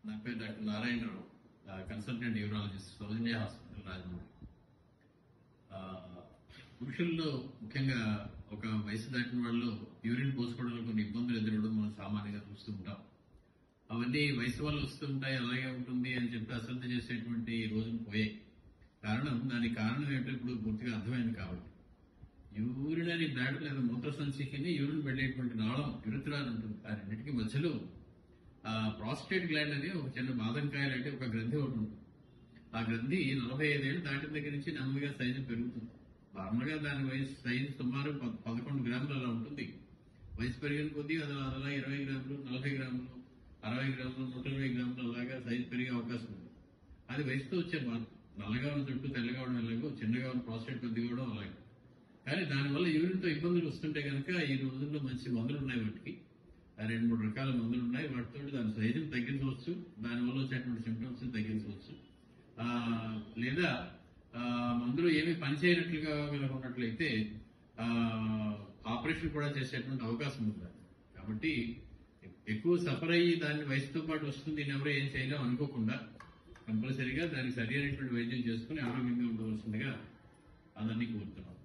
నా పేరు doctor Narayana Rao, consultant neurologist, సౌజన్య hospital, Rajahmundry. పురుషుల్లో ముఖ్యంగా ఒక వయసు దాటిన వాళ్ళు యూరిన్ పోసుకోవడంలో కొన్ని ఇబ్బందులు ఎదురవడం మనం సామాన్యంగా చూస్తూ ఉంటాం. అవన్నీ వయసు వల్ల వస్తుంటాయి, అలాగే ఉంటుంది అని చెప్పి అశ్రద్ధ చేసేటువంటి రోజులు పోయాయి. దానికి కారణం ఏంటో ఇప్పుడు పూర్తిగా అర్థమైంది. కాబట్టి యూరినరీ బ్లాడర్ లేదా మూత్ర సంచికిని యూరిన్ వెళ్ళేటువంటి నాళం యురిత్రాలు ఉంటుంది. ఆ రెండింటికి మధ్యలో ప్రాస్టేట్ గ్లాండ్ అని ఒక చిన్న బాదంకాయలు అంటే ఒక గ్రంథి ఒకటి ఉంటుంది. ఆ గ్రంథి 45 ఏళ్ళు దాటిన దగ్గర నుంచి నెమ్మదిగా సైజు పెరుగుతుంది. నార్మల్గా దాని వయసు సైజు సుమారు 11 గ్రాములు అలా ఉంటుంది. వయసు పెరిగిన కొద్దీ అది అలా 20 గ్రాములు, 40 గ్రాములు, 60 గ్రాములు, 120 గ్రాములు అలాగా సైజు పెరిగే అవకాశం ఉంది. అది వయసుతో వచ్చే మార్పు. నల్లగా ఉన్న చుట్టూ తెల్లగా అవడం ఎలాగో, చిన్నగా ఉన్న ప్రాస్టేట్ పెద్దగా అవడం అలాగే. కానీ దానివల్ల యూరిన్తో ఇబ్బందులు వస్తుంటే కనుక ఈ రోజుల్లో మంచి మందులు ఉన్నాయి. వాటికి 2-3 రకాల మందులు ఉన్నాయి. వాటితో దాని సైజును తగ్గించవచ్చు, దానివల్ల వచ్చేటువంటి సిమ్టమ్స్ తగ్గించవచ్చు. లేదా మందులు ఏమి పనిచేయనట్లుగా ఉన్నట్లయితే ఆపరేషన్ కూడా చేసేటువంటి అవకాశం ఉంది. కాబట్టి ఎక్కువ సఫర్ అయ్యి దాన్ని వయసుతో పాటు వస్తుంది, ఎవరో ఏం చేయలేం అనుకోకుండా కంపల్సరీగా దానికి సరైనటువంటి వైద్యం చేసుకుని ఆరోగ్యంగా ఉండవలసిందిగా అందరినీ కోరుతున్నాం.